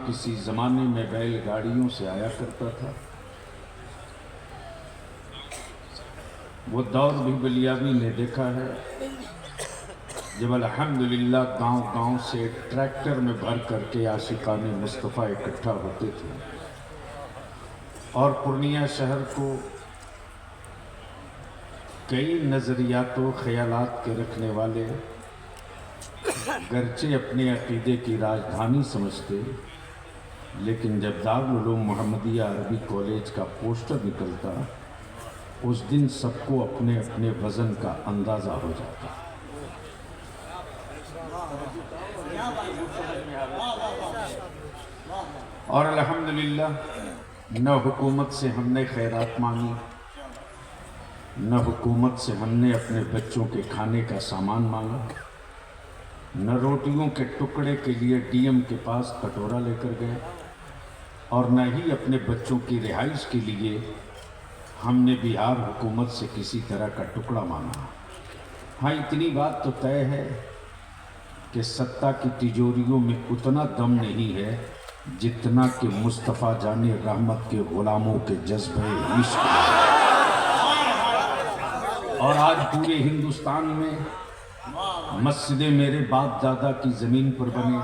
किसी ज़माने में बैलगाड़ियों से आया करता था। वो दौर भी बलियावी ने देखा है जब अल्हम्दुलिल्लाह गांव-गांव से ट्रैक्टर में भर करके आशिकाने मुस्तफ़ा इकट्ठा होते थे और पूर्णिया शहर को कई नज़रियातों ख़यालात के रखने वाले गरचे अपने अक़ीदे की राजधानी समझते, लेकिन जब दारुल उलूम मुहम्मदिया अरबी कॉलेज का पोस्टर निकलता उस दिन सबको अपने अपने वज़न का अंदाज़ा हो जाता। और अल्हम्दुलिल्लाह न हुकूमत से हमने खैरात मांगी, न हुकूमत से हमने अपने बच्चों के खाने का सामान मांगा, न रोटियों के टुकड़े के लिए डीएम के पास कटोरा लेकर गए और न ही अपने बच्चों की रिहाइश के लिए हमने बिहार हुकूमत से किसी तरह का टुकड़ा मांगा। हाँ, इतनी बात तो तय है कि सत्ता की तिजोरियों में उतना दम नहीं है जितना कि मुस्तफ़ा जाने रहमत के गुलामों के जज्बे इश्क। और आज पूरे हिंदुस्तान में मस्जिदें मेरे बाप दादा की ज़मीन पर बने।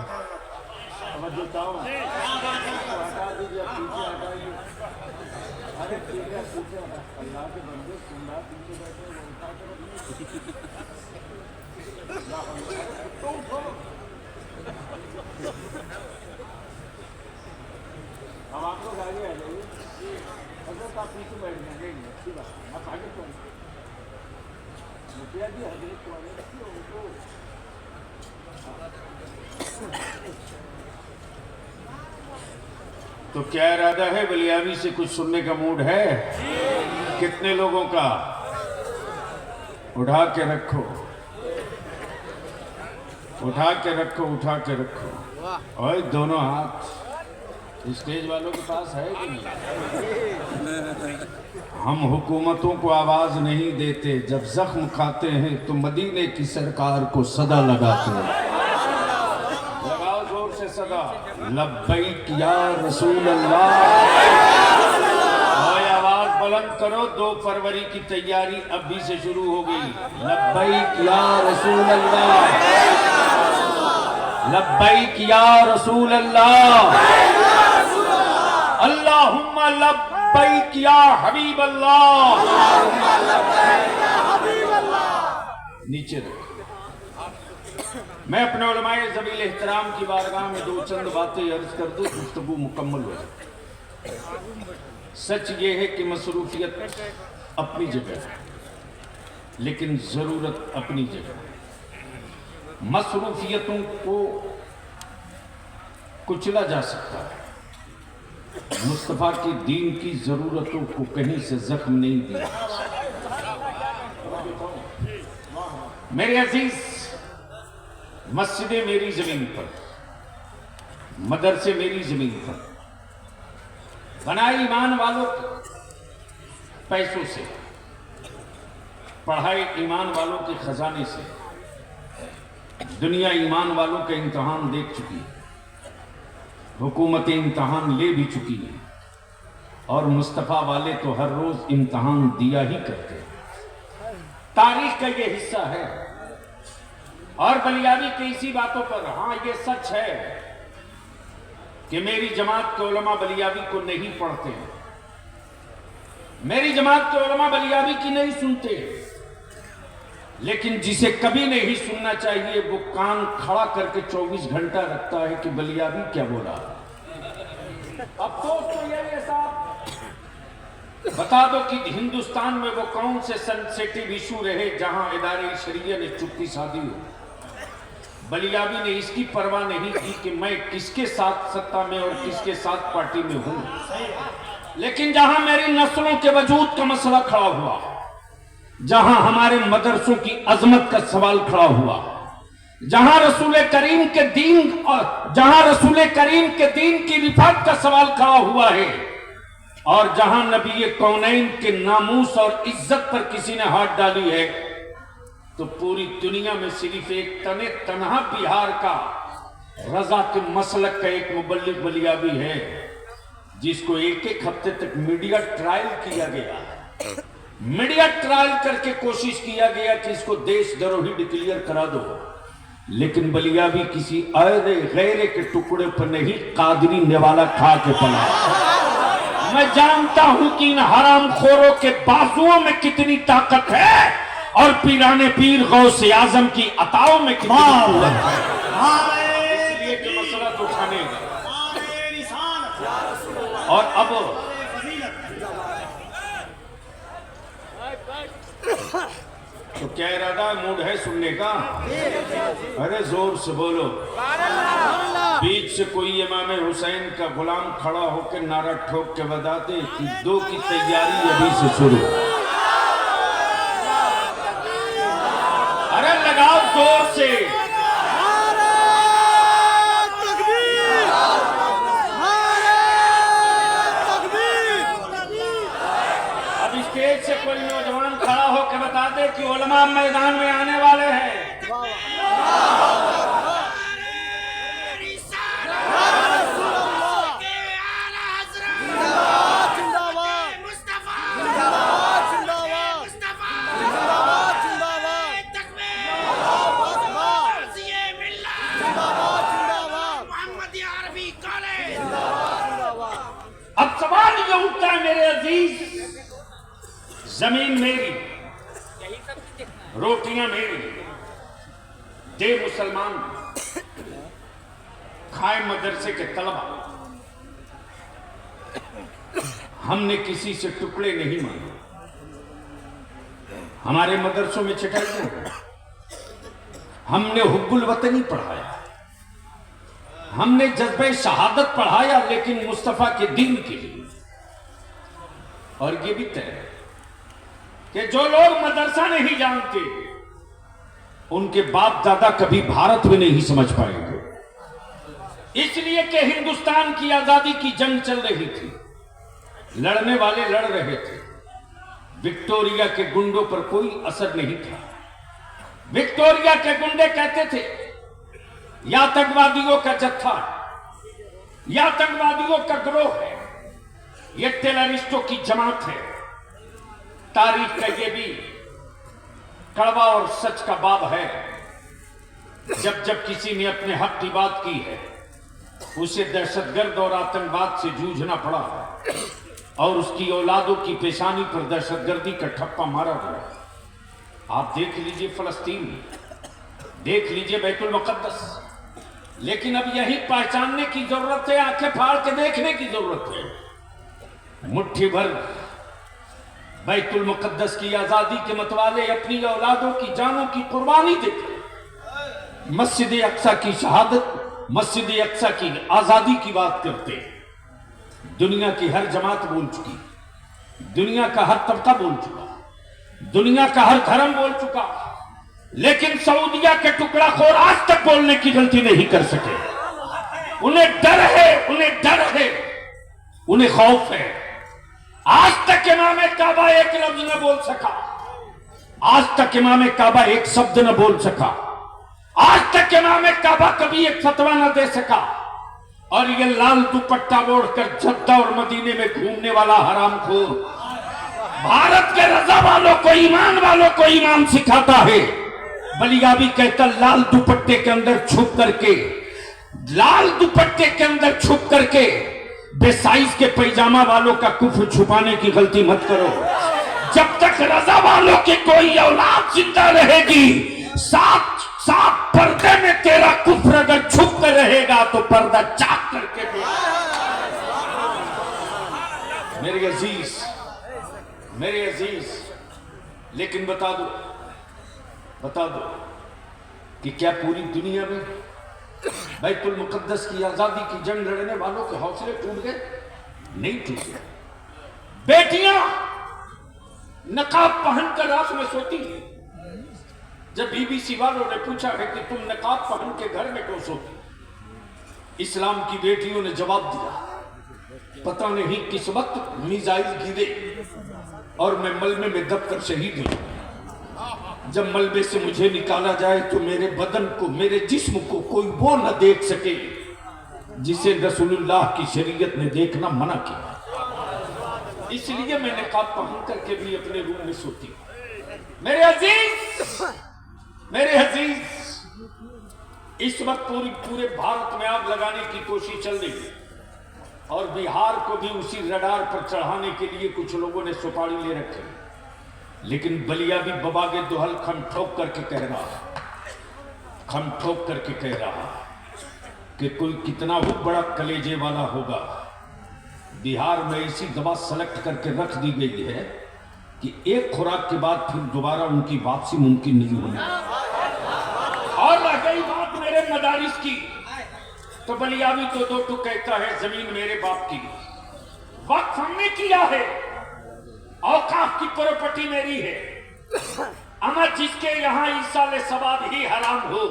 अब आप लोग आगे आ जाइए, अगर आप पीछे बैठ जाएंगे अच्छी बात, आप आगे चल मुखिया जी हजरत को उनको तो क्या इरादा है? बलियावी से कुछ सुनने का मूड है? कितने लोगों का? उठा के रखो, उठा के रखो, उठा के रखो। और दोनों हाथ स्टेज वालों के पास है कि नहीं? हम हुकूमतों को आवाज नहीं देते, जब जख्म खाते हैं तो मदीने की सरकार को सदा लगाते हैं। लगाओ जोर से सदा, लब्बैक या रसूल अल्लाह। और आवाज बुलंद करो, 2 फरवरी की तैयारी अभी से शुरू हो गई। लब्बैक या रसूल अल्लाह, लब्बैक या रसूल अल्लाह, अल्लाहुम्मा लब्बैक या हबीब अल्लाह। नीचे रखो। मैं अपने उलमाए ज़मील एहतराम की बारगाह में 2 चंद बातें अर्ज कर दूं, गुफ्तगू मुकम्मल हो जाए। सच ये है कि मसरूफियत अपनी जगह है, लेकिन ज़रूरत अपनी जगह। मसरूफियतों को कुचला जा सकता है, मुस्तफ़ा की दीन की ज़रूरतों को कहीं से जख्म नहीं दिया। मेरे अजीज, मस्जिदें मेरी ज़मीन पर, मदरसे मेरी ज़मीन पर, बनाए ईमान वालों पैसों से, पढ़ाए ईमान वालों के खजाने से। दुनिया ईमान वालों का इम्तहान देख चुकी है, हुकूमतें इम्तहान ले भी चुकी हैं, और मुस्तफ़ा वाले तो हर रोज इम्तहान दिया ही करते हैं। तारीख का ये हिस्सा है। और बलियावी की इसी बातों पर, हाँ ये सच है कि मेरी जमात के उलमा बलियावी को नहीं पढ़ते हैं, मेरी जमात के उलमा बलियावी की नहीं सुनते, लेकिन जिसे कभी नहीं सुनना चाहिए वो कान खड़ा करके 24 घंटा रखता है कि बलियावी क्या बोला। अफसोस तो यही है साहब, बता दो कि हिंदुस्तान में वो कौन से सेंसिटिव इशू रहे जहां इदारे शरिया ने चुप्पी साधी हो। बलियावी ने इसकी परवाह नहीं की कि मैं किसके साथ सत्ता में और किसके साथ पार्टी में हूं, लेकिन जहां मेरी नस्लों के वजूद का मसला खड़ा हुआ, जहां हमारे मदरसों की अजमत का सवाल खड़ा हुआ, जहां रसूल करीम के दीन और जहां रसूल करीम के दीन की रिफात का सवाल खड़ा हुआ है, और जहां नबी कौनैन के नामूस और इज्जत पर किसी ने हाथ डाली है, तो पूरी दुनिया में सिर्फ एक तने तनहा बिहार का रजा के मसलक का एक मुबल्लिग बलियाबी है जिसको एक एक हफ्ते तक मीडिया ट्रायल किया गया। मीडिया ट्रायल करके कोशिश किया गया कि इसको देशद्रोही डिक्लेयर करा दो, लेकिन बलियाबी किसी अरे गैरे के टुकड़े पर नहीं, कादरी नेवाला खा के पला। मैं जानता हूं कि इन हरामखोरों के बाजुओं में कितनी ताकत है और पीराने पीर गौसे आजम की अताओं में कितनी कुव्वत है। इसलिए कि मसला तो उठाने और अब तो क्या इरादा मूड है सुनने का? अरे जोर से बोलो। बीच से कोई इमाम हुसैन का गुलाम खड़ा होकर नारा ठोक के बता दे कि 2 की तैयारी अभी से शुरू। अरे लगाओ जोर से। अब स्टेज से कोई नौजवान खड़ा होकर बता दे कि उलमा मैदान में आने वाले हैं। अब सवाल ये उठता है मेरे अजीज, जमीन मेरी, रोटियां मेरी, दे मुसलमान, खाए मदरसे के तलबा। हमने किसी से टुकड़े नहीं मांगे। हमारे मदरसों में चटाइयां, हमने हुब्बुल वतनी पढ़ाया, हमने जज्बे शहादत पढ़ाया, लेकिन मुस्तफा के दीन के लिए। और ये भी तय है कि जो लोग मदरसा नहीं जानते उनके बाप दादा कभी भारत में नहीं समझ पाएंगे। इसलिए कि हिंदुस्तान की आजादी की जंग चल रही थी, लड़ने वाले लड़ रहे थे। विक्टोरिया के गुंडों पर कोई असर नहीं था। विक्टोरिया के गुंडे कहते थे या आतंकवादियों का जत्था, या आतंकवादियों का गिरोह है, ये टेररिस्टों की जमात है। तारीख का ये भी कड़वा और सच का बाब है। जब जब किसी ने अपने हक की बात की है उसे दहशतगर्द और आतंकवाद से जूझना पड़ा है और उसकी औलादों की पेशानी पर दहशतगर्दी का ठप्पा मारा गया। आप देख लीजिए फलस्तीन, देख लीजिए बैतुल मुकद्दस। लेकिन अब यही पहचानने की जरूरत है, आंखें फाड़ के देखने की जरूरत है। मुट्ठी भर बैतुल मुकद्दस की आजादी के मतवाले अपनी औलादों की जानों की कुर्बानी देते, मस्जिद अक्सा की शहादत, मस्जिद अक्सा की आजादी की बात करते। दुनिया की हर जमात बोल चुकी, दुनिया का हर तबका बोल चुका, दुनिया का हर धर्म बोल चुका, लेकिन सऊदिया के टुकड़ाखोर आज तक बोलने की गलती नहीं कर सके। उन्हें डर है, उन्हें डर है, उन्हें खौफ है। आज तक इमाम काबा एक लफ्ज न बोल सका, आज तक इमाम काबा एक शब्द न बोल सका, आज तक इमाम काबा कभी एक फतवा न दे सका। और ये लाल दुपट्टा ओढ़कर जद्दा और मदीने में घूमने वाला हरामखोर भारत के रजा वालों को, ईमान वालों को ईमान सिखाता है। बलियाबी कहता लाल दुपट्टे के अंदर छुप करके, लाल दुपट्टे के अंदर छुप करके बेसाइज के पैजामा वालों का कुफ्र छुपाने की गलती मत करो। जब तक रजा वालों की कोई औलाद जिंदा रहेगी, साथ साथ पर्दे में तेरा कुफ्र अगर छुप कर रहेगा तो पर्दा चाक करके मेरे अजीज, लेकिन बता दो कि क्या पूरी दुनिया में बैतुल मुकद्दस की आजादी की जंग लड़ने वालों के हौसले टूट गए? नहीं टूटे। बेटियां नकाब पहनकर रात में सोती हैं। जब बीबीसी वालों ने पूछा है कि तुम नकाब पहन के घर में क्यों सोती, इस्लाम की बेटियों ने जवाब दिया, पता नहीं किस वक्त मिसाइल गिरे और मैं मलबे में दबकर शहीद हुई। जब मलबे से मुझे निकाला जाए तो मेरे बदन को, मेरे जिस्म को कोई वो न देख सके जिसे रसूलुल्लाह की शरीयत ने देखना मना किया। इसलिए मैं निकाब पहन करके भी अपने रूम में सोती हूं। मेरे अजीज, इस वक्त पूरे भारत में आग लगाने की कोशिश चल रही है और बिहार को भी उसी रडार पर चढ़ाने के लिए कुछ लोगों ने सुपारी ले रखे हैं। लेकिन बलिया भी बबा के दुहल खम ठोक करके कह रहा कि कोई कितना भी बड़ा कलेजे वाला होगा, बिहार में ऐसी दवा सेलेक्ट करके रख दी गई है कि एक खुराक के बाद फिर दोबारा उनकी वापसी मुमकिन नहीं होनी। और रह गई बात मेरे मदारिस की, तो बलियावी तो दो टुक कहता है जमीन मेरे बाप की, वक्त हमने किया है, औकाफ की प्रॉपर्टी मेरी है। अमर जिसके यहाँ ईसाले सवाब ही हराम हो,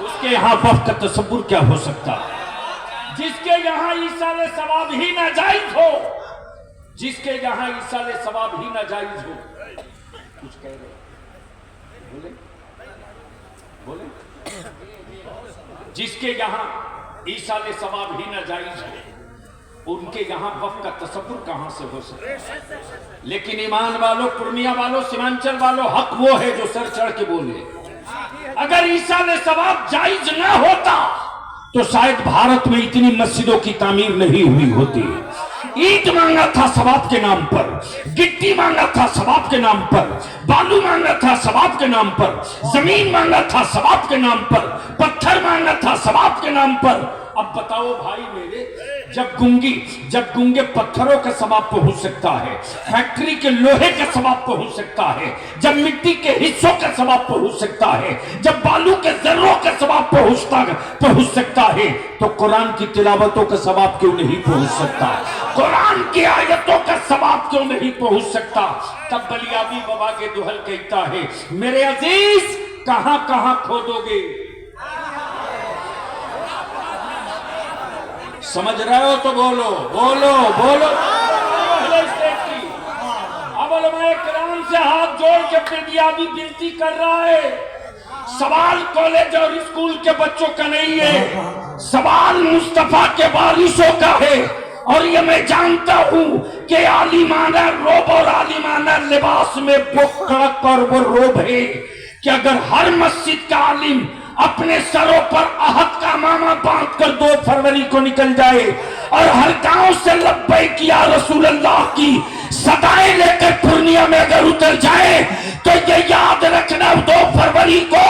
उसके यहाँ वफ का तसव्वुर क्या हो सकता है। जिसके यहाँ ईसाले सवाब ही नाजायज हो, जिसके यहाँ ईसाले सवाब ही नाजायज हो। कुछ कह रहे बोले जिसके यहाँ ईसाले सवाब ही नाजायज हो, उनके यहाँ वफ का तसव्वुर कहां से हो सकता है। लेकिन ईमान वालों, पूर्णिया वालों, सीमांचल वालों, हक वो है जो सर चढ़ के बोले। अगर ईसाले सवाब जायज ना होता तो शायद भारत में इतनी मस्जिदों की तामीर नहीं हुई होती। ईंट मांगा था सवाब के नाम पर, गिट्टी मांगा था सवाब के नाम पर, बालू मांगा था सवाब के नाम पर, जमीन मांगा था सवाब के नाम पर, पत्थर मांगा था सवाब के नाम पर। अब बताओ भाई मेरे, जब गूंगे पत्थरों का सवाब पहुंच सकता है, फैक्ट्री के लोहे का सवाब पहुंच सकता है, जब मिट्टी के हिस्सों का सवाब पहुंच सकता है, जब बालू के जर्रों का सवाब पहुंच सकता है, तो कुरान की तिलावतों का सवाब क्यों नहीं पहुंच सकता? कुरान की आयतों का सवाब क्यों नहीं पहुंच सकता? तब बलियावी बाबा के दुहल कहता है, मेरे अजीज कहां कहां खोदोगे? समझ रहे हो तो बोलो बोलो बोलो। अब उलमाए किराम से हाथ जोड़ के बलियावी विनती कर रहा है, सवाल कॉलेज और स्कूल के बच्चों का नहीं है, सवाल मुस्तफा के वारिसों का है। और ये मैं जानता हूं कि आलिमाना रोब और आलिमाना लिबास में वो कड़क और वो रोब है कि अगर हर मस्जिद का आलिम अपने सरों पर अहद का मामा बांध कर 2 फरवरी को निकल जाए और हर गांव से लब्बैक या रसूल अल्लाह की सदाएं लेकर पूर्णिया में अगर उतर जाए, तो ये याद रखना 2 फरवरी को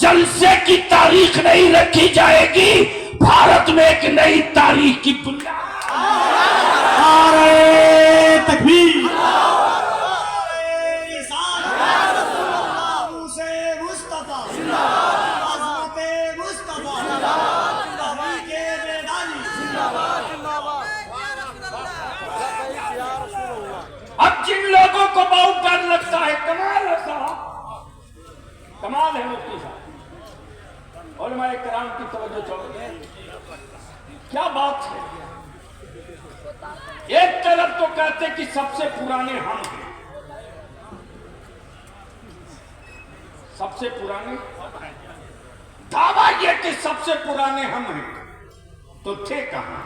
जलसे की तारीख नहीं रखी जाएगी, भारत में एक नई तारीख की बुनियाद। तकबीर। अब जिन लोगों को बहुत डर लगता है, कमाल है साहब, कमाल है मुफ्ती साहब, उलमाए किराम की तवज्जो चाहिए। क्या बात है, एक तरफ तो कहते कि सबसे पुराने हम हैं, सबसे पुराने, दावा यह कि सबसे पुराने हम हैं, तो थे कहां?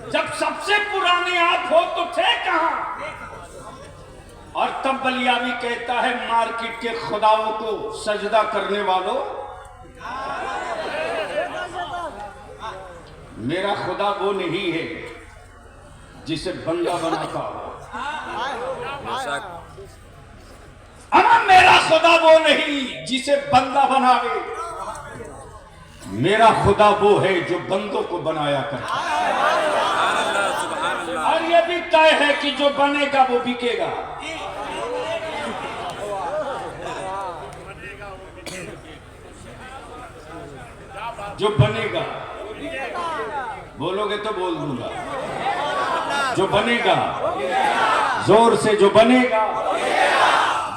जब सबसे पुराने आप हो तो थे कहां? और तब बलियावी कहता है, मार्केट के खुदाओं को सजदा करने वालों, मेरा खुदा वो नहीं है जिसे बंदा बनाता हो। अमा मेरा खुदा वो नहीं जिसे बंदा बनावे, मेरा खुदा वो है जो बंदों को बनाया करता है। और ये भी तय है कि जो बनेगा वो बिकेगा। जो बनेगा, बोलोगे तो बोल दूंगा, जो बनेगा, जोर से, जो बनेगा,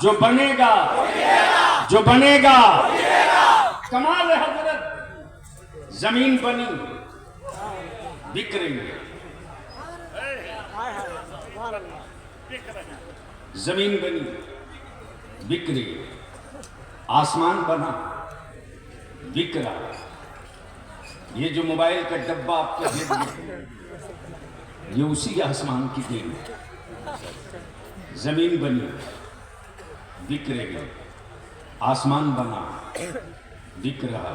जो बनेगा, जो बनेगा कमाल है हजरत। जमीन बनी बिक रही है, जमीन बनी बिक रही है, आसमान बना बिक रहा है। ये जो मोबाइल का डब्बा आपके जेब में, ये उसी आसमान की देन है। जमीन बनी बिक रही है, आसमान बना बिक रहा,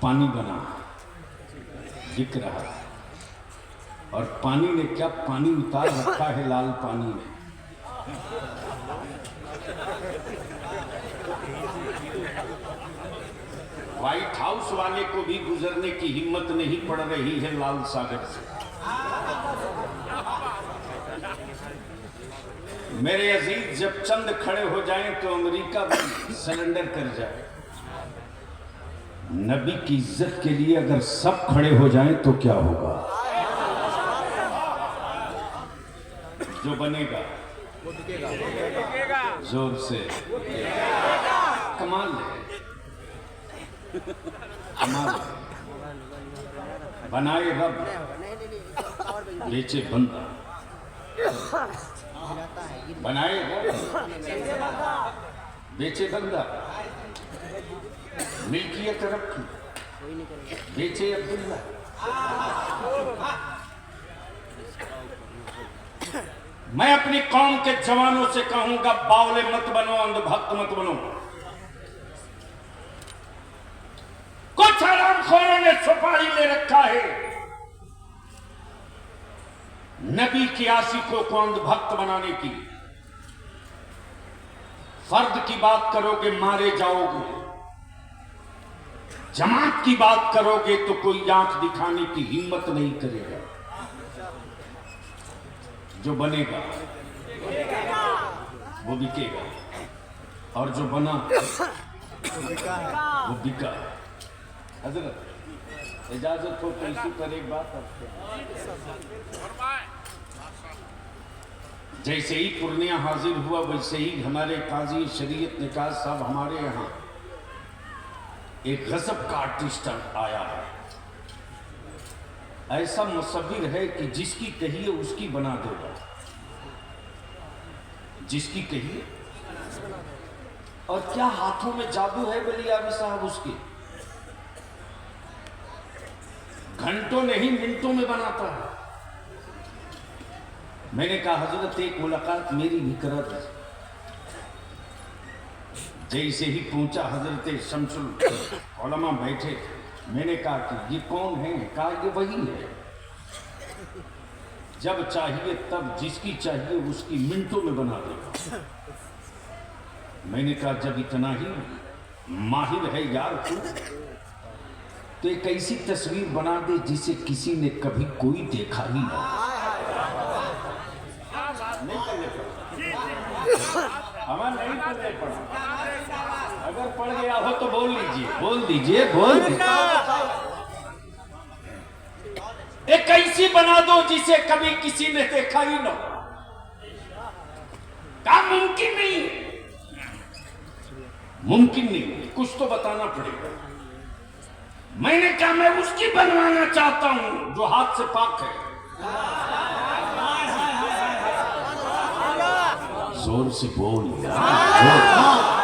पानी बना बिक रहा। और पानी ने क्या पानी उतार रखा है लाल पानी में। व्हाइट हाउस वाले को भी गुजरने की हिम्मत नहीं पड़ रही है लाल सागर से। मेरे अजीज, जब चंद खड़े हो जाएं तो अमेरिका भी सरेंडर कर जाए। नबी की इज्जत के लिए अगर सब खड़े हो जाएं तो क्या होगा? जो बनेगा जोर से कमाल है, कमाल है। बनाए रब बेचे बंदा, बनाए रब बेचे बंदा, मिल्कियत रब की बेचे अब्दुल्ला। मैं अपनी कौम के जवानों से कहूंगा, बावले मत बनो, अंधभक्त मत बनो। कुछ हरामखोरों ने सुपारी ले रखा है नबी की आशिकों को अंधभक्त बनाने की। फर्द की बात करोगे मारे जाओगे, जमात की बात करोगे तो कोई आंख दिखाने की हिम्मत नहीं करेगा। जो बनेगा वो बिकेगा, और जो बना वो बिका। हजरत इजाजत हो तो इसी पर एक बात आपसे। जैसे ही पूर्णिया हाजिर हुआ, वैसे ही हमारे काजी शरीयत निकाज साहब हमारे यहाँ एक गजब का आर्टिस्ट आया है। ऐसा मुसव्विर है कि जिसकी कहिए उसकी बना देगा, जिसकी कहिए। और क्या हाथों में जादू है बलियाबी साहब उसके, घंटों नहीं मिनटों में बनाता है। मैंने कहा हजरत एक मुलाकात मेरी भी करा दी। जैसे ही पहुंचा हजरत शमसुल उलमा बैठे थे, मैंने कहा कि ये कौन है? कहा ये वही है, जब चाहिए तब जिसकी चाहिए उसकी मिनटों में बना देगा। मैंने कहा जब इतना ही माहिर है यार तू, तो एक ऐसी तस्वीर बना दे जिसे किसी ने कभी कोई देखा ही ना। हमारा नहीं करने पड़ा, अगर पड़ गया हो तो बोल लीजिए, बोल दीजिए, बोल दीजिए। एक ऐसी बना दो जिसे कभी किसी ने देखा ही ना। क्या मुमकिन नहीं? मुमकिन नहीं, कुछ तो बताना पड़ेगा। मैंने कहा मैं उसकी बनवाना चाहता हूं जो हाथ से पाक है। जोर से बोल यार,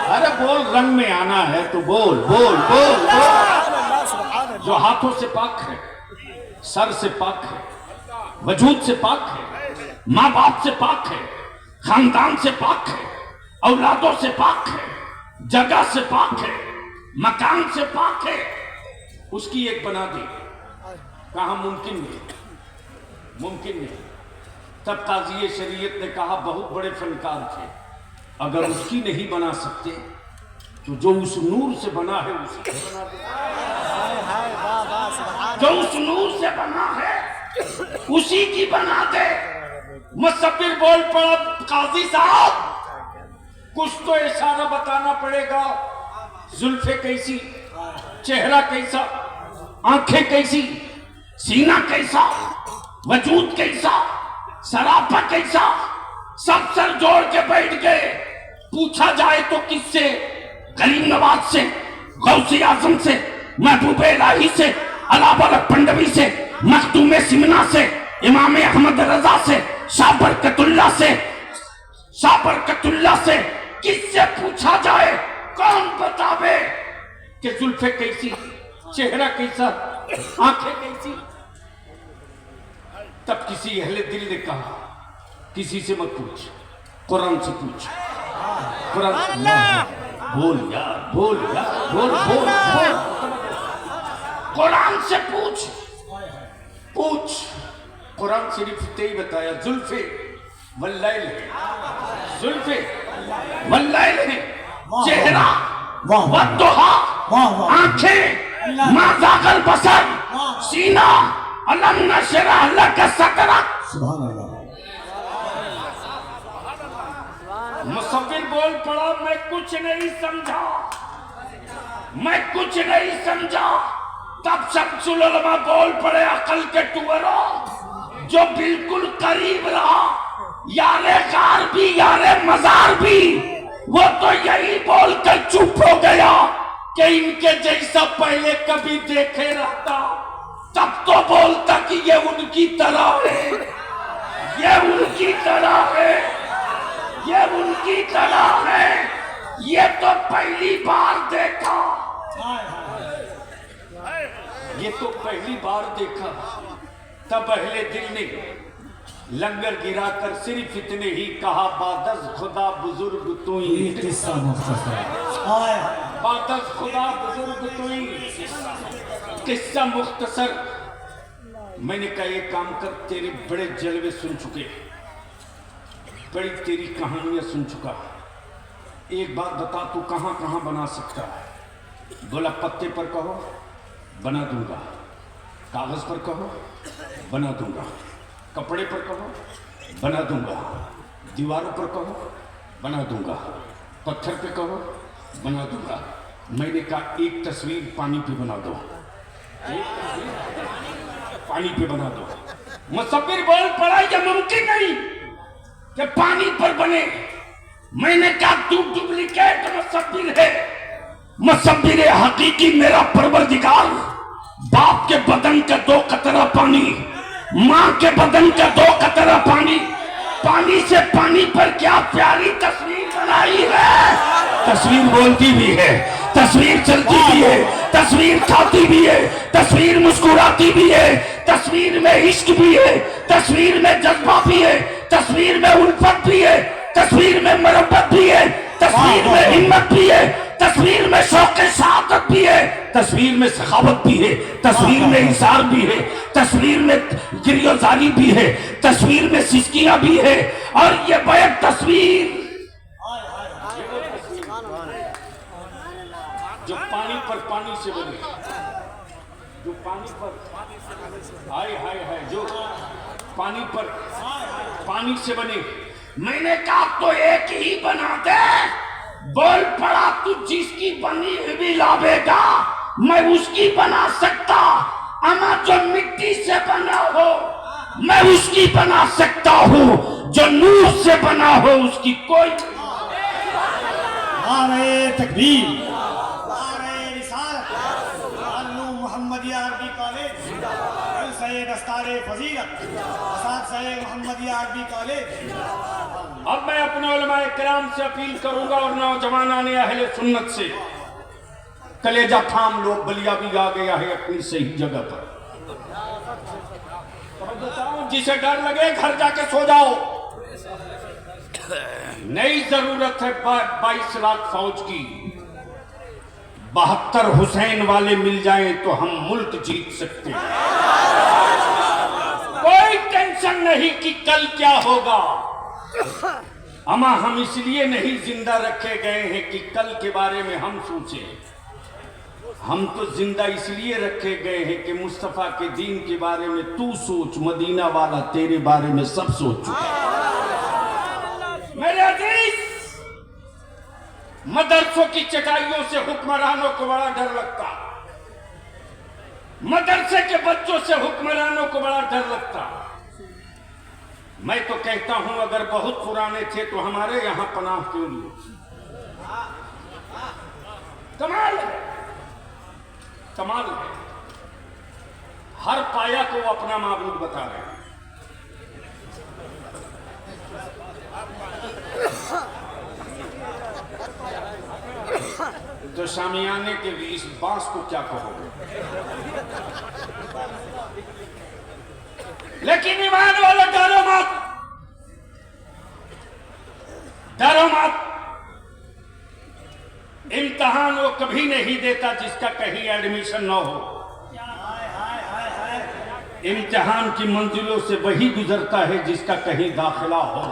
अरे बोल, रंग में आना है तो बोल बोल बोल बोल। जो हाथों से पाक है, सर से पाक है, वजूद से पाक है, माँ बाप से पाक है, खानदान से पाक है, औलादों से पाक है, जगह से पाक है, मकान से पाक है, उसकी एक बना दी। कहा मुमकिन नहीं, मुमकिन नहीं। तब काजी शरीयत ने कहा बहुत बड़े फनकार थे, अगर उसकी नहीं बना सकते तो जो उस नूर से बना है उसी को बना दे। जो उस नूर से बना है उसी की बना दे। मुसव्विर बोल पड़ा, काजी साहब कुछ तो इशारा बताना पड़ेगा। जुल्फे कैसी, चेहरा कैसा, आंखें कैसी, सीना कैसा, वजूद कैसा, सरापा कैसा, सब सर जोड़ के बैठ गए। पूछा जाए तो किससे? गरीब नवाज से, गौसे आजम से, महबूब इलाही से, अलावल पंडवी से, मखदूम सिमना से, इमाम अहमद रजा से, शाह बरकतुल्लाह से, किससे पूछा जाए? कौन बतावे कि जुल्फे कैसी, चेहरा कैसा, आंखें कैसी? तब किसी अहले दिल ने कहा, किसी से मत पूछ, कुरान से पूछ। कुरान, बोल यार, बोल यार, बोल बोल बोल, कुरान से पूछ, पूछ। कुरान शरीफ ने ही बताया, जुल्फे वल्लैल है, जुल्फे वल्लैल है, चेहरा वद्दुहा, आंखें माज़ागल बसर, सीना अलम नशरह लक सदरक। सुभान अल्लाह। मुसव्विर बोल पड़ा, मैं कुछ नहीं समझा, मैं कुछ नहीं समझा। तब शम्सुल उलमा बोल पड़े, अकल के टुअरों, जो बिल्कुल करीब रहा, यारे गार भी यारे मजार भी, वो तो यही बोलकर चुप हो गया कि इनके जैसा पहले कभी देखे रहता। तब तो बोलता कि ये उनकी तरह है, ये उनकी तरह है, ये उनकी तरह है, ये तो पहली बार देखा, ये तो पहली बार देखा। तब अहले दिल ने लंगर गिराकर सिर्फ इतने ही कहा, बादस खुदा बुजुर्ग तू ही, किस्सा मुख्तसर, बादस खुदा बुजुर्ग तू ही, किस्सा मुख्तसर। मैंने कहा एक काम कर, तेरे बड़े जलवे सुन चुके, बड़ी तेरी कहानियां सुन चुका, एक बात बता, तू कहां कहां बना सकता है? बोला पत्ते पर कहो बना दूंगा, कागज पर कहो बना दूंगा, कपड़े पर कहो बना दूंगा, दीवारों पर कहो बना दूंगा, पत्थर पे कहो बना दूंगा। मैंने कहा एक तस्वीर पानी पे बना दो, एक तस्वीर पानी पे बना दो। मुसव्विर बोल पड़ा, यह मुमकिन नहीं कि पानी पर बने। मैंने कहा तू डुप्लीकेट मुसव्विर है, मुसव्विर हकीकी मेरा परवरदिगार। बाप के बदन का 2 कतरा पानी, माँ के बदन का 2 कतरा पानी, पानी से पानी पर क्या प्यारी तस्वीर बनाई है। तस्वीर बोलती भी है, तस्वीर चलती भी है, तस्वीर खाती भी है, तस्वीर मुस्कुराती भी है, तस्वीर में इश्क भी है, तस्वीर में जज्बा भी है, तस्वीर में उल्फत भी है, तस्वीर में मोहब्बत भी है, तस्वीर में हिम्मत भी है, तस्वीर में शौक़ शहादत भी है, तस्वीर में सखावत भी है, तस्वीर में इंसार भी है, तस्वीर में गिरियोजारी भी है, तस्वीर में सिसकियां भी है। और ये बैक तस्वीर जो पानी पर पानी से बने, जो पानी पर हाय हाय हाय, जो पानी पर पानी से बने। मैंने कहा तो एक ही बना दे। बोल पड़ा, तू जिसकी बनी हुई लावेगा मैं उसकी बना सकता, अमा जो मिट्टी से बना हो मैं उसकी बना सकता हूँ, जो नूर से बना हो उसकी कोई। नारे तकबीर, नारे रिसालत, अल्लू मोहम्मदिया अरबी कॉलेज, जलसे दस्तारे फजीलत, असातिज़े मोहम्मदिया अरबी कॉलेज। अब मैं अपने उलमाए किराम से अपील करूंगा और नौजवानाने अहले सुन्नत से, कलेजा थाम लो, बलिया भी आ गया है अपनी सही जगह पर। जिसे डर लगे घर जाके सो जाओ। नई जरूरत है 22 लाख फौज की। 72 हुसैन वाले मिल जाएं तो हम मुल्क जीत सकते हैं। कोई टेंशन नहीं कि कल क्या होगा। अमा हम इसलिए नहीं जिंदा रखे गए हैं कि कल के बारे में हम सोचें। हम तो जिंदा इसलिए रखे गए हैं कि मुस्तफा के दीन के बारे में तू सोच, मदीना वाला तेरे बारे में सब सोच चुका है। मेरे अजीज, मदरसों की चटाइयों से हुक्मरानों को बड़ा डर लगता, मदरसे के बच्चों से हुक्मरानों को बड़ा डर लगता। मैं तो कहता हूं अगर बहुत पुराने थे तो हमारे यहां पनाह क्यों लिए? कमाल है, कमाल है। हर पाया को वो अपना माबूद बता रहे हैं। तो शामियाने के इस बांस को क्या कहोगे? लेकिन ईमान वाला डरो मत, डरो मत। इम्तिहान वो कभी नहीं देता जिसका कहीं एडमिशन ना हो। इम्तिहान की मंजिलों से वही गुजरता है जिसका कहीं दाखिला हो।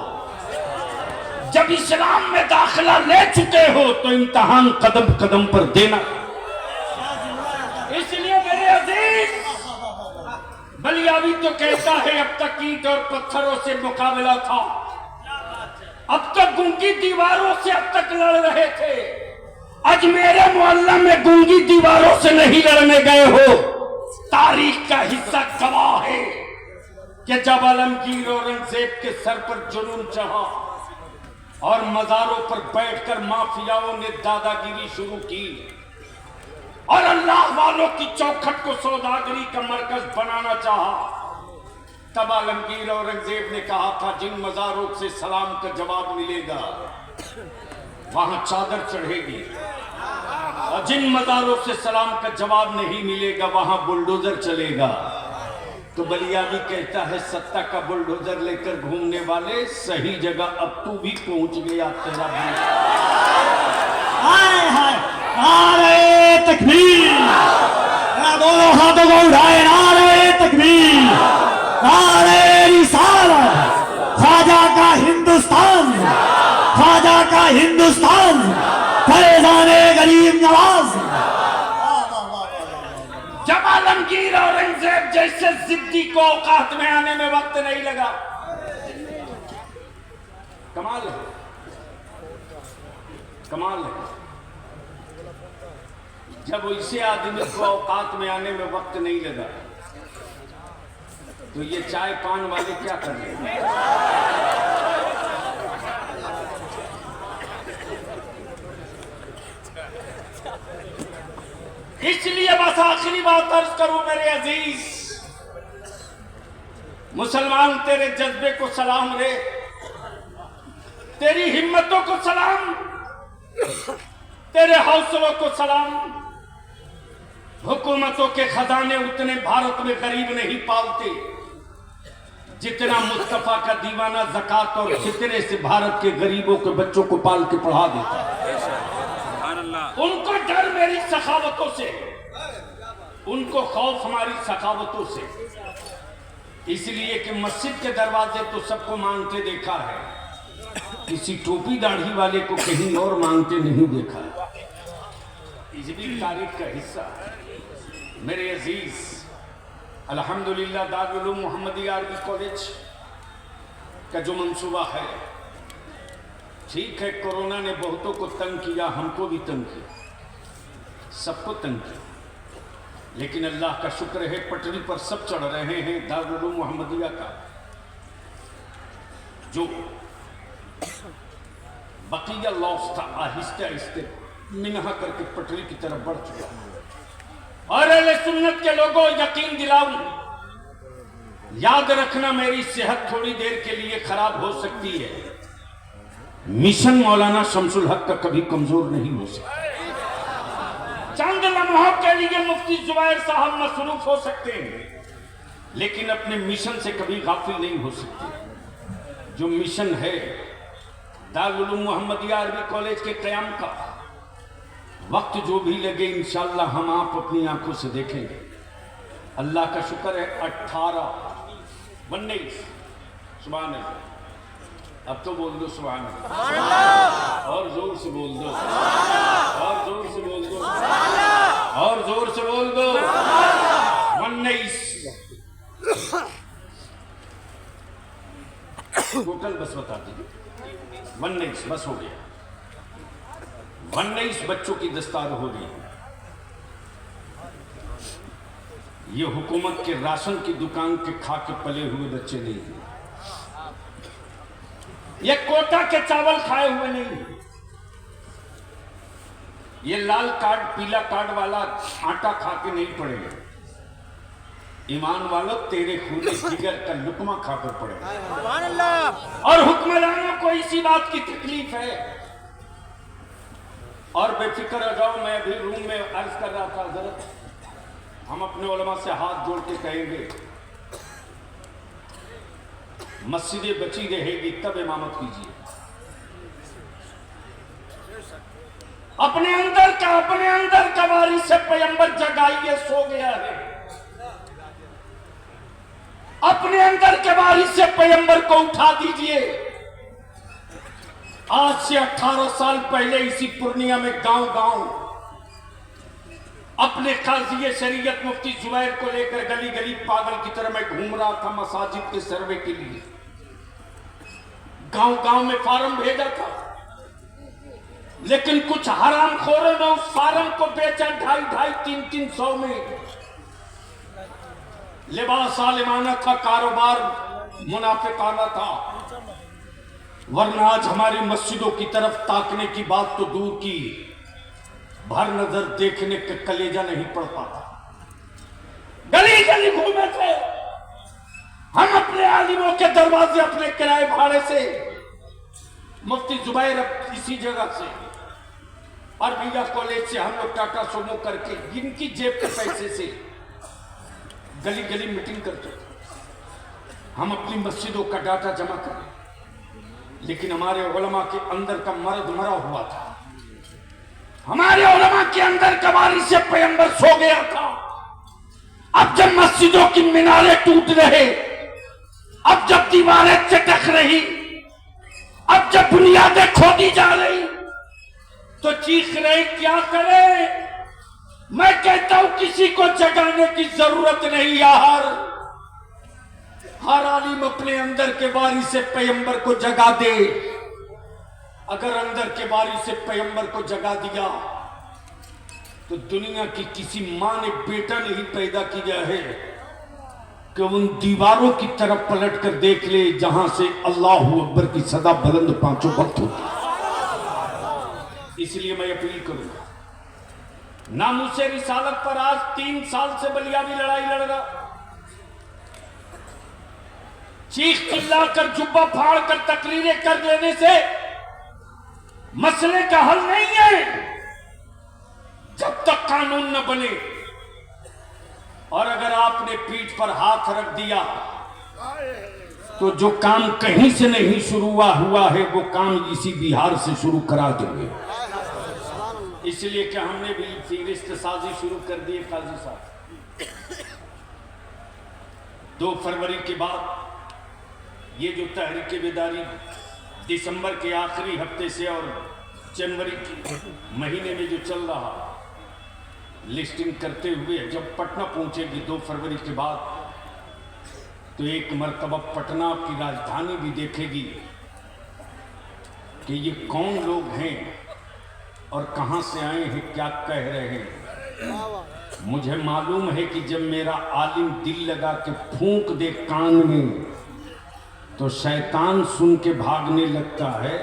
जब इस्लाम में दाखिला ले चुके हो तो इम्तिहान कदम कदम पर देना। इसलिए मेरे अजीज, बलियावी तो कहता है अब तक ईंट और पत्थरों से मुकाबला था, अब तक गूंगी दीवारों से अब तक लड़ रहे थे। आज मेरे मोहल्ला में गूंगी दीवारों से नहीं लड़ने गए हो। तारीख का हिस्सा गवाह है कि जब आलमगीर औरंगजेब के सर पर जुनून चढ़ा और मजारों पर बैठकर माफियाओं ने दादागिरी शुरू की और अल्लाह वालों की चौखट को सौदागरी का मरकज बनाना चाहा, तब आलमगीर औरंगजेब ने कहा था जिन मजारों से सलाम का जवाब मिलेगा वहां चादर चढ़ेगी, और जिन मजारों से सलाम का जवाब नहीं मिलेगा वहां बुलडोजर चलेगा। तो बलियावी कहता है सत्ता का बुलडोजर लेकर घूमने वाले, सही जगह अब तू भी पहुंच गया, तेरा भी। हाय हाय, नारे तकबीर, दोनों हाथों को उठाए, नारे तकबीर, नारे रिसालत, ख्वाजा का हिंदुस्तान, ख्वाजा का हिंदुस्तान, फैजाने गरीब नवाज। जब आलमगीर औरंगजेब जैसे जिद्दी को औकात में आने में वक्त नहीं लगा। कमाल है, कमाल है। जब वैसे आदमी को औकात में आने में वक्त नहीं लगा तो ये चाय पान वाले क्या कर रहे हैं? इसलिए बस आखिरी बात अर्ज करूं मेरे अजीज, मुसलमान तेरे जज्बे को सलाम रे, तेरी हिम्मतों को सलाम, तेरे हौसलों को सलाम। हुकूमतों के खजाने उतने भारत में गरीब नहीं पालते जितना मुस्तफा का दीवाना ज़कात और फितरे से भारत के गरीबों के बच्चों को पाल के पढ़ा देता है। उनको डर मेरी सखावतों से, उनको खौफ हमारी सखावतों से। इसलिए कि मस्जिद के दरवाजे तो सबको मांगते देखा है, किसी टोपी दाढ़ी वाले को कहीं और मांगते नहीं देखा है। इस भी तारीख का हिस्सा है मेरे अजीज। अल्हम्दुलिल्लाह दारुल उलूम मोहम्मदिया अरबी कॉलेज का जो मंसूबा है, ठीक है कोरोना ने बहुतों को तंग किया, हमको भी तंग किया, सबको तंग किया, लेकिन अल्लाह का शुक्र है पटरी पर सब चढ़ रहे हैं। दारुल उलूम मोहम्मदिया का जो बकिया लॉस था आहिस्ते आहिस्ते मिनहा करके पटरी की तरफ बढ़ चुका है। और अहले सुन्नत के लोगों यकीन दिलाऊं, याद रखना मेरी सेहत थोड़ी देर के लिए खराब हो सकती है, मिशन मौलाना शमसुल हक का कभी कमजोर नहीं हो सकता। चंद लम्हों के लिए मुफ्ती जुबैर साहब मसरूफ हो सकते हैं, लेकिन अपने मिशन से कभी गाफिल नहीं हो सकते। जो मिशन है दारुल उलूम मोहम्मदिया अरबी कॉलेज के क़याम का, वक्त जो भी लगे इंशाअल्लाह हम आप अपनी आंखों से देखेंगे। अल्लाह का शुक्र है 18-19 सुभान अल्लाह। अब तो बोल दो सुभान अल्लाह, और जोर से बोल दो, और जोर से बोल दो, और जोर से बोल दो। 19 टोटल बस बता दीजिए, 19 बस हो गया। 19 बच्चों की दस्तार हो रही है। ये हुकूमत के राशन की दुकान के खा के पले हुए बच्चे नहीं हैं। ये कोटा के चावल खाए हुए नहीं, ये लाल कार्ड पीला कार्ड वाला आटा खा के नहीं पड़ेगा। ईमान वालों, तेरे खून जिगर का लुकमा खाकर पड़ेगा। और हुक्मरानों को इसी बात की तकलीफ है। और बेफिक्र हो जाओ, मैं अभी रूम में अर्ज कर रहा था, हजरत हम अपने उलमा से हाथ जोड़ के कहेंगे मस्जिदें बची रहेगी तब इमामत कीजिए। अपने अंदर का वारिस से पैगंबर जगाइए, सो गया है। अपने अंदर के वारिस से पैगंबर को उठा दीजिए। आज से 18 साल पहले इसी पूर्णिया में गांव अपने काजी शरीयत मुफ्ती जुबैर को लेकर गली गली पागल की तरह मैं घूम रहा था मसाजिद के सर्वे के लिए। गांव में फार्म भेजा था, लेकिन कुछ हरामखोरों ने उस फार्म को बेचा 250-300 में। लिबास आलिमाना था, कारोबार मुनाफिकाना था। वरना आज हमारी मस्जिदों की तरफ ताकने की बात तो दूर की, भर नजर देखने का कलेजा नहीं पड़ पाता। गली गली घूमे थे हम, अपने आलिमों के दरवाजे अपने किराए भाड़े से। मुफ्ती जुबैर अब इसी जगह से और भैया कॉलेज से हम लोग टाटा सोमो करके जिनकी जेब के पैसे से गली गली मीटिंग करते थे। हम अपनी मस्जिदों का डाटा जमा करें, लेकिन हमारे उलमा के अंदर का मर्द मरा हुआ था। हमारे उलमा के अंदर का वारिस से पैगंबर सो गया था। अब जब मस्जिदों की मीनारें टूट रहे, अब जब दीवारें चटक रही, अब जब बुनियादें खोदी जा रही, तो चीख रहे क्या करें। मैं कहता हूं किसी को जगाने की जरूरत नहीं यार। हर आलिम अपने अंदर के वारिस से पैगंबर को जगा दे। अगर अंदर के वारिस से पैगंबर को जगा दिया तो दुनिया की किसी मां ने बेटा नहीं पैदा किया है कि उन दीवारों की तरफ पलट कर देख ले जहां से अल्लाहू अकबर की सदा बुलंद पांचों वक्त होती। इसलिए मैं अपील करूंगा, नामूसे रिसालत पर आज 3 साल से बलियावी लड़ाई लड़ रहा, चीख चिल्ला कर जुब्बा फाड़ कर तकरीरें कर देने से मसले का हल नहीं है जब तक कानून न बने। और अगर आपने पीठ पर हाथ रख दिया तो जो काम कहीं से नहीं शुरू हुआ है वो काम इसी बिहार से शुरू करा देंगे। इसलिए कि हमने भी फहरिस्त साजी शुरू कर दी है काजी साहब। 2 फरवरी के बाद ये जो तहरीक बेदारी दिसंबर के आखिरी हफ्ते से और जनवरी के महीने में जो चल रहा, लिस्टिंग करते हुए जब पटना पहुंचेगी 2 फरवरी के बाद, तो एक मर्तबा पटना की राजधानी भी देखेगी कि ये कौन लोग हैं और कहां से आए हैं, क्या कह रहे हैं। मुझे मालूम है कि जब मेरा आलिम दिल लगा के फूंक दे कान में तो शैतान सुन के भागने लगता है।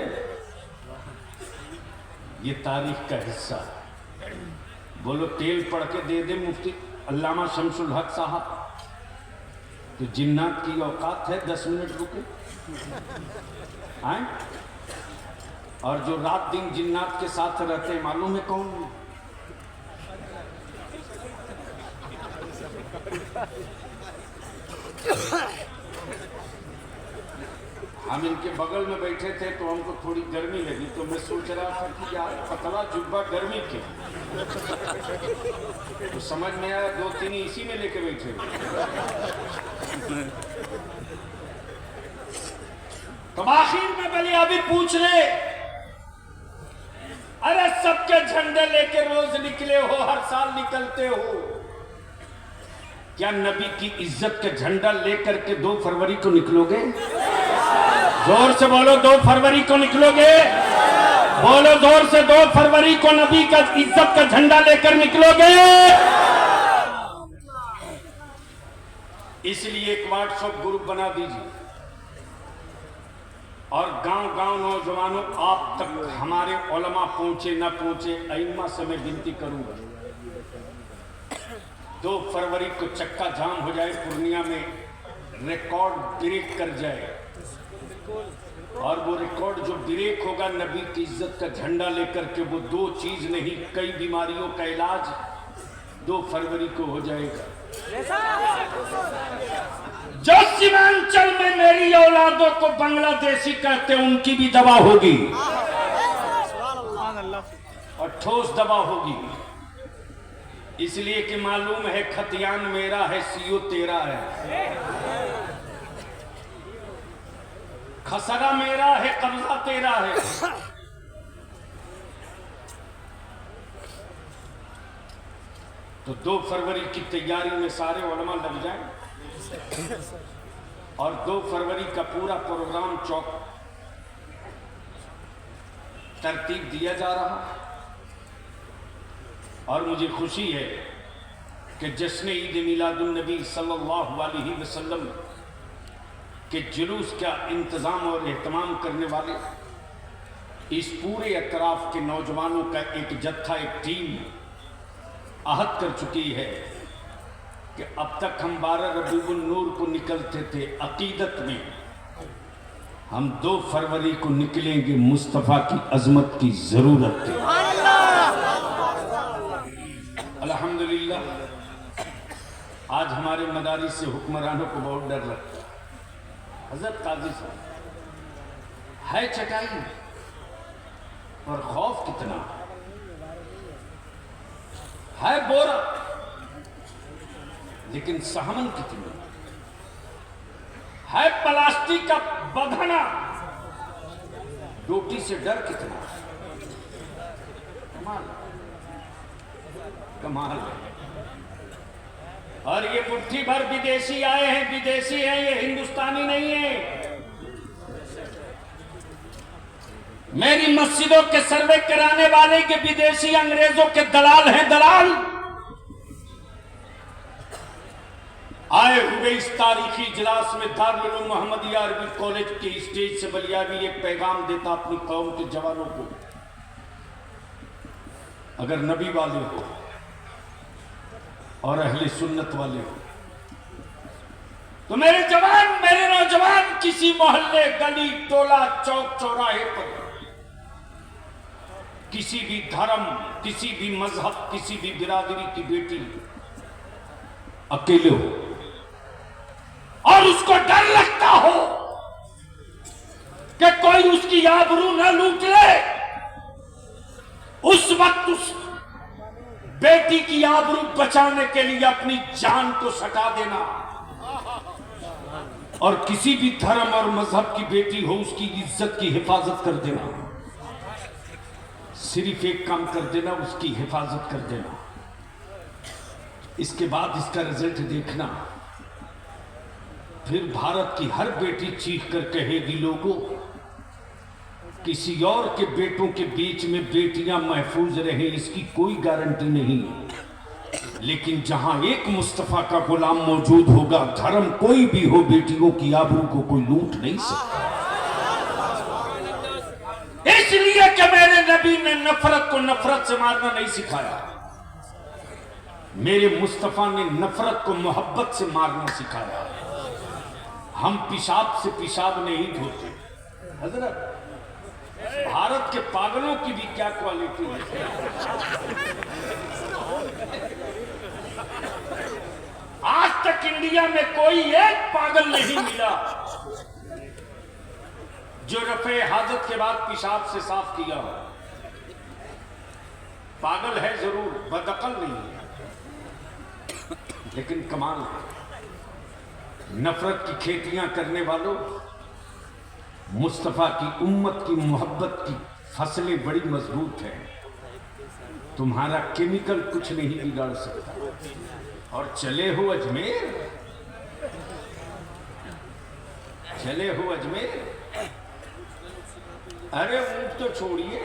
ये तारीख का हिस्सा है। बोलो तेल पढ़ के दे दे मुफ्ती अल्लामा शमसुल हक साहब, तो जिन्नात की औकात है 10 मिनट रुके आए। और जो रात दिन जिन्नात के साथ रहते हैं मालूम है कौन? हम इनके बगल में बैठे थे तो हमको थोड़ी गर्मी लगी, तो मैं सोच रहा था कि यार पतला जुब्बा गर्मी क्यों। तो समझ में आया 2-3 इसी में लेके बैठे। तो आखिर में बलियाबी पूछ रहे, अरे सबके झंडे लेके रोज निकले हो, हर साल निकलते हो, क्या नबी की इज्जत का झंडा लेकर के 2 फरवरी को निकलोगे? जोर से बोलो 2 फरवरी को निकलोगे? बोलो जोर से 2 फरवरी को नबी का इज्जत का झंडा लेकर निकलोगे? इसलिए एक व्हाट्सएप ग्रुप बना दीजिए और गांव-गांव नौजवानों आप तक हमारे उलमा पहुंचे ना पहुंचे, अइम्मा से मैं विनती करूंगा 2 फरवरी को चक्का जाम हो जाए, पूर्णिया में रिकॉर्ड ब्रेक कर जाए, और वो रिकॉर्ड जो ब्रेक होगा नबी की इज्जत का झंडा लेकर के, वो 2 चीज नहीं कई बीमारियों का इलाज 2 फरवरी को हो जाएगा। जो सीमांचल में मेरी औलादों को बांग्लादेशी कहते हैं उनकी भी दवा होगी, और ठोस दवा होगी, इसलिए कि मालूम है खतियान मेरा है, सीओ तेरा है, खसरा मेरा है, कब्जा तेरा है। तो 2 फरवरी की तैयारी में सारे उलमा लग जाएं, और 2 फरवरी का पूरा प्रोग्राम चौक तरतीब दिया जा रहा है। और मुझे खुशी है कि जश्न ईद मिलादुन नबी सल्लल्लाहु अलैहि वसल्लम के जुलूस का इंतजाम और एहतमाम करने वाले इस पूरे अतराफ के नौजवानों का एक जत्था, एक टीम आहद कर चुकी है कि अब तक हम 12 रबीउल नूर को निकलते थे, अकीदत में हम 2 फरवरी को निकलेंगे, मुस्तफ़ा की अजमत की जरूरत है। अल्हम्दुलिल्लाह आज हमारे मदारिस से हुक्मरानों को बहुत डर लगता है। हजरत काजी साहब है चटाई और खौफ कितना है, बोरा लेकिन सहमन कितनी है, प्लास्टिक का बंधना रोटी से डर कितना, कमाल कमाल है। और ये मुट्ठी भर विदेशी आए हैं, विदेशी हैं, ये हिंदुस्तानी नहीं है। मेरी मस्जिदों के सर्वे कराने वाले के विदेशी अंग्रेजों के दलाल हैं, दलाल। आए हुए इस तारीखी इजलास में दारुल उलूम मोहम्मदिया अरबी कॉलेज के स्टेज से बलियावी एक पैगाम देता अपनी कौम के जवानों को, अगर नबी वाले हो और अहले सुन्नत वाले हो तो मेरे जवान, मेरे नौजवान, किसी मोहल्ले, गली, टोला, चौक, चौराहे पर किसी भी धर्म, किसी भी मजहब, किसी भी बिरादरी की बेटी अकेले हो और उसको डर लगता हो कि कोई उसकी आबरू न लूट ले, उस वक्त उस बेटी की आबरू बचाने के लिए अपनी जान को सटा देना, और किसी भी धर्म और मजहब की बेटी हो उसकी इज्जत की हिफाजत कर देना, सिर्फ एक काम कर देना, उसकी हिफाजत कर देना। इसके बाद इसका रिजल्ट देखना, फिर भारत की हर बेटी चीख कर कहेगी, लोगों किसी और के बेटों के बीच में बेटियां महफूज रहें इसकी कोई गारंटी नहीं, लेकिन जहां एक मुस्तफा का गुलाम मौजूद होगा, धर्म कोई भी हो, बेटियों की आबरू को कोई लूट नहीं सकता। इसलिए कि मेरे नबी ने नफरत को नफरत से मारना नहीं सिखाया, मेरे मुस्तफा ने नफरत को मोहब्बत से मारना सिखाया। हम पेशाब से पेशाब नहीं धोते। हजरत भारत के पागलों की भी क्या क्वालिटी है। आज तक इंडिया में कोई एक पागल नहीं मिला जो रफे हाजत के बाद पेशाब से साफ किया हो। पागल है जरूर, बदअकल नहीं है, लेकिन कमाल है। नफरत की खेतियां करने वालों, मुस्तफा की उम्मत की मोहब्बत की फसलें बड़ी मजबूत हैं, तुम्हारा केमिकल कुछ नहीं बिगाड़ सकता। और चले हो अजमेर, चले हो अजमेर, अरे ऊंट तो छोड़िए,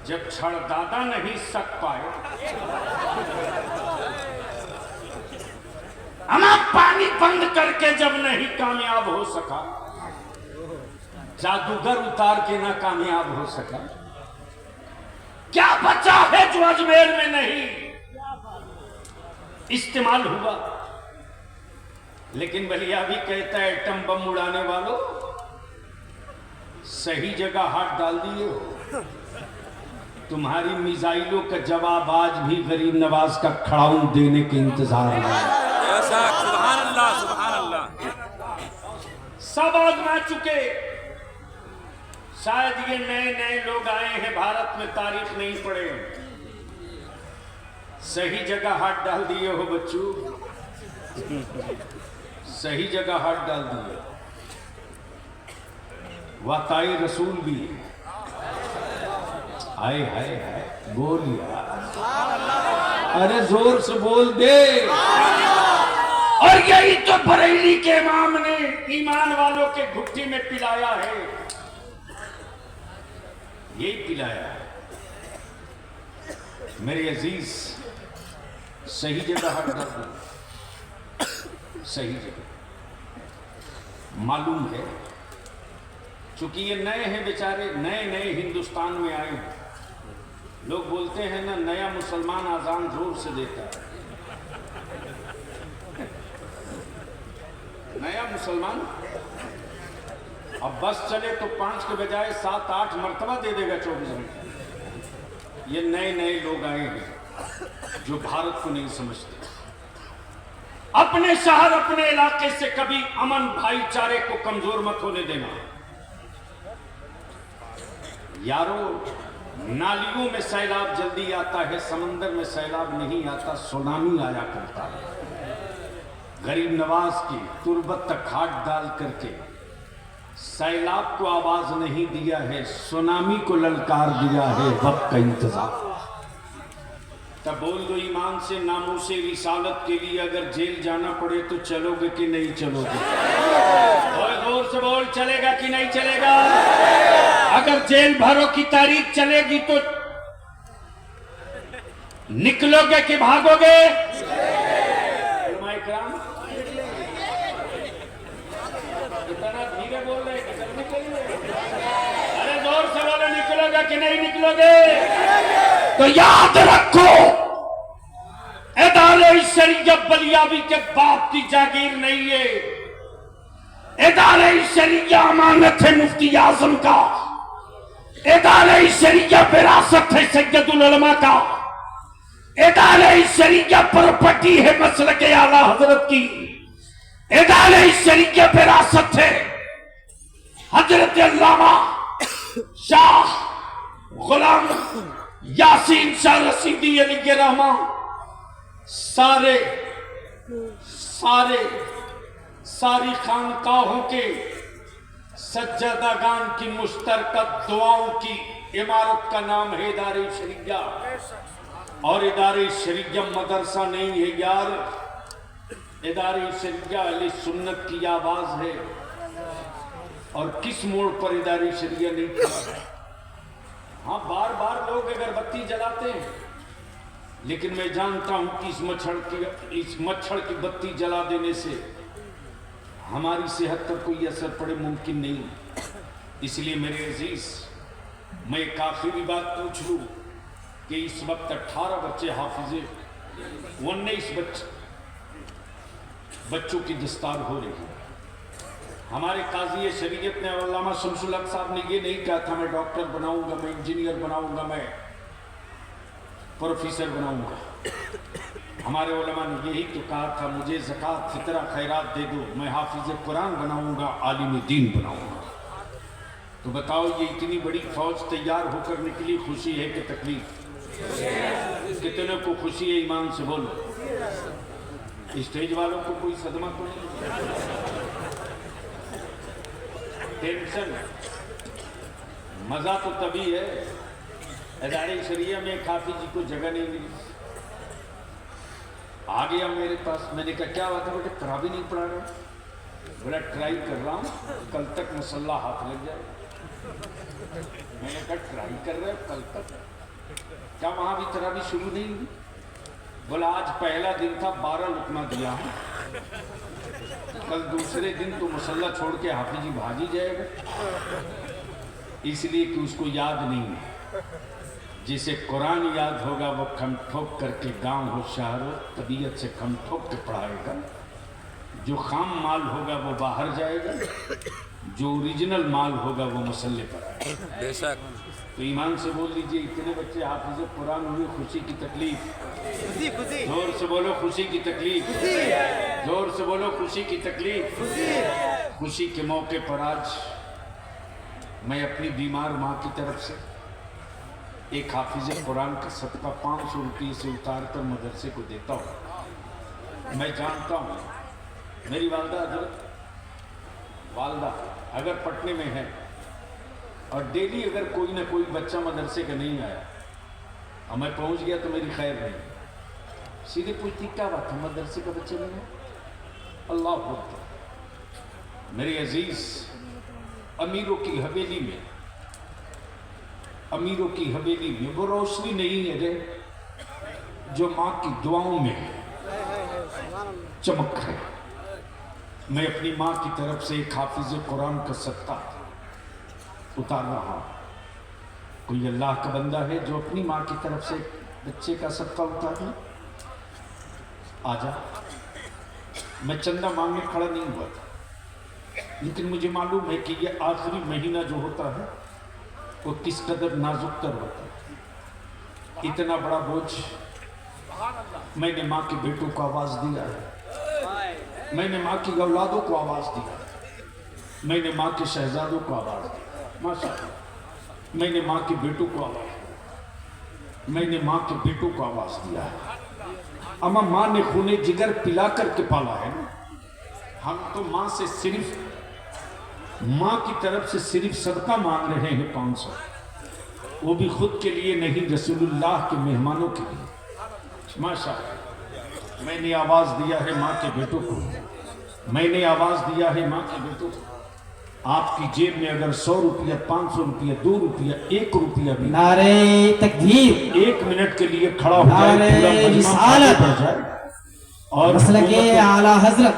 जब छड़दादा नहीं सक पाए अमा पानी बंद करके जब नहीं कामयाब हो सका, जादूगर उतार के ना कामयाब हो सका, क्या बचा है जो अजमेर में नहीं इस्तेमाल हुआ। लेकिन बलिया भी कहता है एटम बम उड़ाने वालों, सही जगह हाथ डाल दिए हो। तुम्हारी मिसाइलों का जवाब आज भी गरीब नवाज का खड़ाउन देने के इंतजार में है। सुभान अल्लाह, सुभान अल्लाह। सब आजमा चुके, शायद ये नए नए लोग आए हैं भारत में, तारीफ नहीं पड़े। सही जगह हाथ डाल दिए हो बच्चों, सही जगह हाथ डाल दिए। वाताई रसूल भी हाय हाय हाय, बोल यार, अरे जोर से बोल दे। और यही तो बरेली के इमाम ने ईमान वालों के घुट्टी में पिलाया है, यही पिलाया है। मेरे अजीज, सही जगह हाथ डाल दो, सही जगह। मालूम है चूंकि ये नए हैं बेचारे, नए नए हिंदुस्तान में आए हैं। लोग बोलते हैं ना, नया मुसलमान आजान जोर से देता है। नया मुसलमान अब बस चले तो 5 के बजाय 7-8 मर्तबा दे देगा 24 घंटे। ये नए नए लोग आए हैं जो भारत को नहीं समझते। अपने शहर अपने इलाके से कभी अमन भाईचारे को कमजोर मत होने देना यारो। नालियों में सैलाब जल्दी आता है, समंदर में सैलाब नहीं आता, सुनामी आया करता है। गरीब नवाज की तुरबत तक हाथ डाल करके सैलाब को आवाज नहीं दिया है, सुनामी को ललकार दिया है। वक्त का इंतजार। तब बोल दो ईमान से, नामूसे रिसालत के लिए अगर जेल जाना पड़े तो चलोगे कि नहीं चलोगे? और जोर से बोल, चलेगा कि नहीं चलेगा? अगर जेल भरो की तारीख चलेगी तो निकलोगे कि भागोगे? इतना धीरे बोल रहे हैं, निकलोगे? अरे जोर से बोलो, निकलोगे कि नहीं निकलोगे? तो याद रखो, इदारे शरीयत बलियावी के बाप की जागीर नहीं है। इदारे शरीयत अमानत है मुफ्ती आजम का। इदारे शरीयत विरासत है सैयदुल उलमा का। इदारे शरीयत प्रॉपर्टी है मसलक आला हजरत की। इदारे शरीयत विरासत है हजरत अल्लामा शाह गुलाम यासीन शाह रशीदी अली के रहमान। सारी खानकाहों के सज्जादागान की मुश्तरकत दुआओं की इमारत का नाम है इदारे शरिया। और इदारे शरिया मदरसा नहीं है यार, इदारे शरिया अहले सुन्नत की आवाज है। और किस मोड़ पर इदारे शरिया नहीं खड़ा? हाँ, बार बार लोग अगरबत्ती जलाते हैं, लेकिन मैं जानता हूं कि इस मच्छर की बत्ती जला देने से हमारी सेहत पर कोई असर पड़े मुमकिन नहीं। इसलिए मेरे अजीज, मैं एक आखिरी बात पूछ लूं कि इस वक्त 18 बच्चे हाफिजे, 19 बच्चों की दस्तार हो रही है। हमारे काजी शरीयत ने अल्लामा शमसुल हक साहब ने ये नहीं कहा था मैं डॉक्टर बनाऊंगा, मैं इंजीनियर बनाऊंगा, मैं प्रोफेसर बनाऊंगा। हमारे उलमा ने यही तो कहा था, मुझे ज़कात फितरा खैरात दे दो, मैं हाफिज कुरान बनाऊंगा, आलिम दीन बनाऊंगा। तो बताओ, ये इतनी बड़ी फौज तैयार होकर निकली, खुशी है कि तकलीफ? कितने को खुशी है? ईमान से बोलो। स्टेज वालों को कोई सदमा तो नहीं? टेंशन, मजा तो तभी है इदारे शरिया में काफी जी को जगह नहीं मिली। आ गया मेरे पास, मैंने कहा क्या बात है बेटे, करा भी नहीं पड़ा रहा? बोला ट्राई कर रहा हूँ, कल तक मसल्ला हाथ लग जाए। मैंने कहा ट्राई कर रहे हो कल तक? क्या वहां भी तरह भी शुरू नहीं हुई? बोला आज पहला दिन था, 12 लुकमा दिया हूं, कल दूसरे दिन तो मुसल्ला छोड़ के हाफिजी भाग ही जाएगा, इसलिए कि उसको याद नहीं है। जिसे कुरान याद होगा वो खम ठोक करके गांव हो शहर हो तबीयत से खम ठोक के पढ़ाएगा। जो खाम माल होगा वो बाहर जाएगा, जो ओरिजिनल माल होगा वो मसल्ले पर आएगा। बेशक। तो ईमान से बोल लीजिए, इतने बच्चे हाफिज़ कुरान हुए, खुशी की तकलीफ, जोर से बोलो खुशी की तकलीफ, जोर से बोलो खुशी की तकलीफ। खुशी के मौके पर आज मैं अपनी बीमार माँ की तरफ से एक हाफिज़ कुरान का सदका 500 रुपये से उतार कर मदरसे को देता हूँ। मैं जानता हूँ मेरी वालदा अगर पटने में है और डेली अगर कोई ना कोई बच्चा मदरसे का नहीं आया और मैं पहुँच गया तो मेरी खैर नहीं। सीधे पूछती क्या बात है, मदरसे का बच्चा नहीं है? अल्लाह अकबर। मेरे अजीज, अमीरों की हवेली में, अमीरों की हवेली में वो रोशनी नहीं है रे जो माँ की दुआओं में चमक है। मैं अपनी माँ की तरफ से एक हाफिज़ कुरान का सदका उतार रहा हूँ। कोई अल्लाह का बंदा है जो अपनी माँ की तरफ से बच्चे का सदका उतार ले? आजा। मैं चंदा मांगने खड़ा नहीं हुआ था, लेकिन मुझे मालूम है कि ये आखिरी महीना जो होता है वो किस कदर नाजुकतर होता है। इतना बड़ा बोझ मैंने माँ के बेटों को आवाज़ दिया है, मैंने माँ की औलादों को आवाज़ दिया, मैंने माँ के शहजादों को आवाज़ दी, माशाअल्लाह। मैंने माँ के बेटों को आवाज़ दी, मैंने माँ के बेटों को आवाज़ दिया है। अम्मा माँ ने खूने जिगर पिला करके पाला है ना। हम तो माँ से सिर्फ, माँ की तरफ से सिर्फ सदका मांग रहे हैं 500, वो भी खुद के लिए नहीं, रसूलुल्लाह के मेहमानों के लिए। माशाअल्लाह। मैंने आवाज़ दिया है माँ के बेटों को, मैंने आवाज़ दिया है माँ के बेटों को। आपकी जेब में अगर 100 रुपया, 500 रुपया, 2 रुपया, 1 रुपया भी नारे तकबीर, 1 मिनट के लिए खड़ा हो जाए, नारे पूरा मजमा रिसालत, आगे बढ़ जाए और मसलके आला हजरत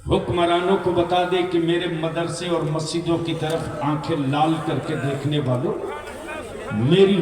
हुक्मरानों को बता दे कि मेरे मदरसे और मस्जिदों की तरफ आंखें लाल करके देखने वालों, मेरी